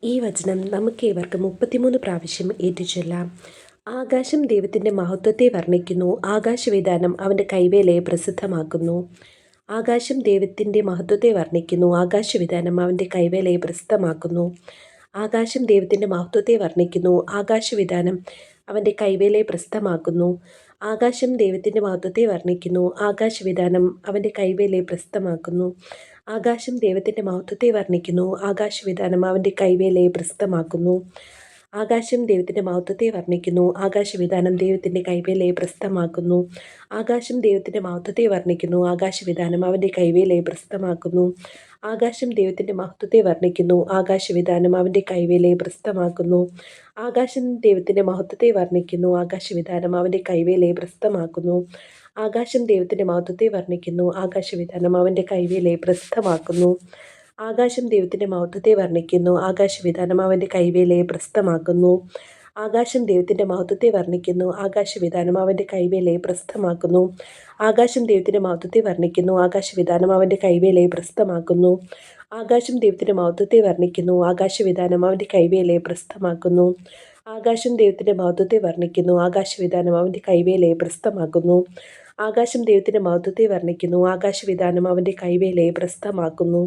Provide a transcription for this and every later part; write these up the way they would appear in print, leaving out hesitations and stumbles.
ഈ വചനം നമുക്കേവർക്കും 33 പ്രാവശ്യം ഏറ്റുചൊല്ലാം. ആകാശം ദൈവത്തിൻ്റെ മഹത്വത്തെ വർണ്ണിക്കുന്നു, ആകാശവിതാനം അവൻ്റെ കൈവേലയെ പ്രസിദ്ധമാക്കുന്നു. ആകാശം ദൈവത്തിൻ്റെ മഹത്വത്തെ വർണ്ണിക്കുന്നു, ആകാശവിതാനം അവൻ്റെ കൈവേലയെ പ്രസിദ്ധമാക്കുന്നു. ആകാശം ദൈവത്തിൻ്റെ മഹത്വത്തെ വർണ്ണിക്കുന്നു, ആകാശവിതാനം അവൻ്റെ കൈവേലയെ പ്രസിദ്ധമാക്കുന്നു. ആകാശം ദൈവത്തിൻ്റെ മഹത്വത്തെ വർണ്ണിക്കുന്നു, ആകാശവിതാനം അവൻ്റെ കൈവേലയെ പ്രസിദ്ധമാക്കുന്നു. ആകാശം ദൈവത്തിൻ്റെ മഹത്വത്തെ വർണ്ണിക്കുന്നു, ആകാശവിതാനം അവൻ്റെ കൈവേലയെ പ്രസിദ്ധമാക്കുന്നു. ആകാശം ദൈവത്തിൻ്റെ മഹത്വത്തെ വർണ്ണിക്കുന്നു, ആകാശവിതാനം ദൈവത്തിൻ്റെ കൈവേലയെ പ്രസിദ്ധമാക്കുന്നു. ആകാശം ദൈവത്തിൻ്റെ മഹത്വത്തെ വർണ്ണിക്കുന്നു, ആകാശവിതാനം അവൻ്റെ കൈവേലയെ പ്രസിദ്ധമാക്കുന്നു. ആകാശം ദൈവത്തിൻ്റെ മഹത്വത്തെ വർണ്ണിക്കുന്നു, ആകാശവിതാനം അവൻ്റെ കൈവേലയെ പ്രസിദ്ധമാക്കുന്നു. ആകാശം ദൈവത്തിൻ്റെ മഹത്വത്തെ വർണ്ണിക്കുന്നു, ആകാശവിതാനം അവൻ്റെ കൈവേലയെ പ്രസിദ്ധമാക്കുന്നു. ആകാശം ദൈവത്തിൻ്റെ മഹത്വത്തെ വർണ്ണിക്കുന്നു, ആകാശവിതാനം അവൻ്റെ കൈവേലയെ പ്രസിദ്ധമാക്കുന്നു. ആകാശം ദൈവത്തിൻ്റെ മഹത്വത്തെ വർണ്ണിക്കുന്നു, ആകാശവിതാനം അവൻ്റെ കൈവേലയെ പ്രസിദ്ധമാക്കുന്നു. ആകാശം ദൈവത്തിൻ്റെ മഹത്വത്തെ വർണ്ണിക്കുന്നു, ആകാശവിതാനം അവൻ്റെ കൈവേലയെ പ്രസിദ്ധമാക്കുന്നു. ആകാശം ദൈവത്തിൻ്റെ മഹത്വത്തെ വർണ്ണിക്കുന്നു, ആകാശവിതാനം അവൻ്റെ കൈവേലയെ പ്രസിദ്ധമാക്കുന്നു. ആകാശം ദൈവത്തിൻ്റെ മഹത്വത്തെ വർണ്ണിക്കുന്നു, ആകാശവിതാനം അവൻ്റെ കൈവേലയെ പ്രസിദ്ധമാക്കുന്നു. ആകാശം ദൈവത്തിൻ്റെ മഹത്വത്തെ വർണ്ണിക്കുന്നു, ആകാശവിതാനം അവൻ്റെ കൈവേലയെ പ്രസിദ്ധമാക്കുന്നു. ആകാശം ദൈവത്തിൻ്റെ മഹത്വത്തെ വർണ്ണിക്കുന്നു, ആകാശവിതാനം അവൻ്റെ കൈവേലയെ പ്രസിദ്ധമാക്കുന്നു.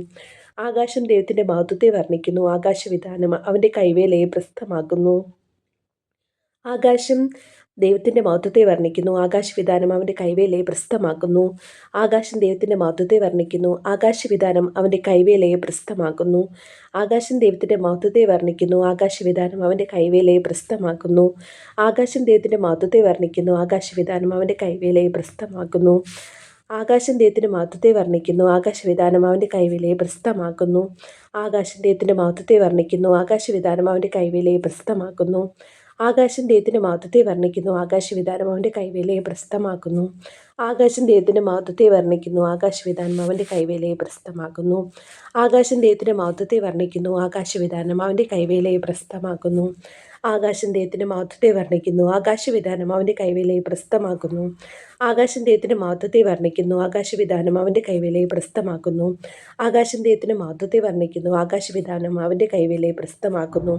ആകാശം ദൈവത്തിൻ്റെ മഹത്വത്തെ വർണ്ണിക്കുന്നു, ആകാശവിതാനം അവൻ്റെ കൈവേലയെ പ്രസിദ്ധമാക്കുന്നു. ആകാശം ദൈവത്തിൻ്റെ മഹത്വത്തെ വർണ്ണിക്കുന്നു, ആകാശവിതാനം അവൻ്റെ കൈവേലയെ പ്രസിദ്ധമാക്കുന്നു. ആകാശം ദൈവത്തിൻ്റെ മഹത്വത്തെ വർണ്ണിക്കുന്നു, ആകാശവിതാനം അവൻ്റെ കൈവേലയെ പ്രസിദ്ധമാക്കുന്നു. ആകാശം ദൈവത്തിൻ്റെ മഹത്വത്തെ വർണ്ണിക്കുന്നു, ആകാശവിതാനം അവൻ്റെ കൈവേലയെ പ്രസിദ്ധമാക്കുന്നു. ആകാശം ദൈവത്തിൻ്റെ മഹത്വത്തെ വർണ്ണിക്കുന്നു, ആകാശവിതാനം അവൻ്റെ കൈവേലയെ പ്രസിദ്ധമാക്കുന്നു. ആകാശം ദൈവത്തിൻ്റെ മഹത്വത്തെ വർണ്ണിക്കുന്നു, ആകാശവിതാനം അവൻ്റെ കൈവേലയെ പ്രസിദ്ധമാക്കുന്നു. ആകാശം ദൈവത്തിൻ്റെ മഹത്വത്തെ വർണ്ണിക്കുന്നു, ആകാശവിതാനം അവൻ്റെ കൈവേലയെ പ്രസിദ്ധമാക്കുന്നു. ആകാശം ദൈവത്തിൻ്റെ മഹത്വത്തെ വർണ്ണിക്കുന്നു, ആകാശവിതാനം അവൻ്റെ കൈവേലയെ പ്രസിദ്ധമാക്കുന്നു. ആകാശം ദൈവത്തിൻ്റെ മഹത്വത്തെ വർണ്ണിക്കുന്നു, ആകാശവിതാനം അവൻ്റെ കൈവേലയെ പ്രസിദ്ധമാക്കുന്നു. ആകാശം ദൈവത്തിൻ്റെ മഹത്വത്തെ വർണ്ണിക്കുന്നു, ആകാശവിതാനം അവൻ്റെ കൈവേലയെ പ്രസിദ്ധമാക്കുന്നു. ആകാശം ദൈവത്തിൻ്റെ മഹത്വത്തെ വർണ്ണിക്കുന്നു, ആകാശവിതാനം അവൻ്റെ കൈവേലയെ പ്രസിദ്ധമാക്കുന്നു. ആകാശം ദൈവത്തിൻ്റെ മഹത്വത്തെ വർണ്ണിക്കുന്നു, ആകാശവിതാനം അവൻ്റെ കൈവേലയെ പ്രസിദ്ധമാക്കുന്നു. ആകാശം ദൈവത്തിൻ്റെ മഹത്വത്തെ വർണ്ണിക്കുന്നു, ആകാശവിതാനം അവൻ്റെ കൈവേലയെ പ്രസിദ്ധമാക്കുന്നു.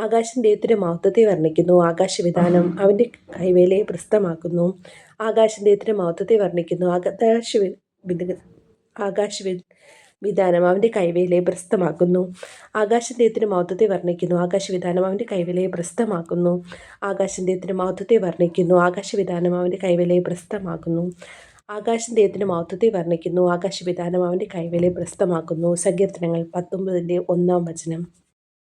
ആകാശം ദൈവത്തിൻ്റെ മഹത്വത്തെ വർണ്ണിക്കുന്നു, ആകാശവിതാനം അവൻ്റെ കൈവേലയെ പ്രസിദ്ധമാക്കുന്നു. ആകാശം ദൈവത്തിൻ്റെ മഹത്വത്തെ വർണ്ണിക്കുന്നു, ആകാശവിതാനം അവൻ്റെ കൈവേലയെ പ്രസിദ്ധമാക്കുന്നു. ആകാശം ദൈവത്തിൻ്റെ മഹത്വത്തെ വർണ്ണിക്കുന്നു, ആകാശവിതാനം അവൻ്റെ കൈവേലയെ പ്രസിദ്ധമാക്കുന്നു. ആകാശം ദൈവത്തിൻ്റെ മഹത്വത്തെ വർണ്ണിക്കുന്നു, ആകാശവിതാനം അവൻ്റെ കൈവേലയെ പ്രസിദ്ധമാക്കുന്നു. ആകാശം ദൈവത്തിൻ്റെ മഹത്വത്തെ വർണ്ണിക്കുന്നു, ആകാശവിതാനം അവൻ്റെ കൈവേലയെ പ്രസിദ്ധമാക്കുന്നു. സങ്കീർത്തനങ്ങൾ 19-1 വചനം.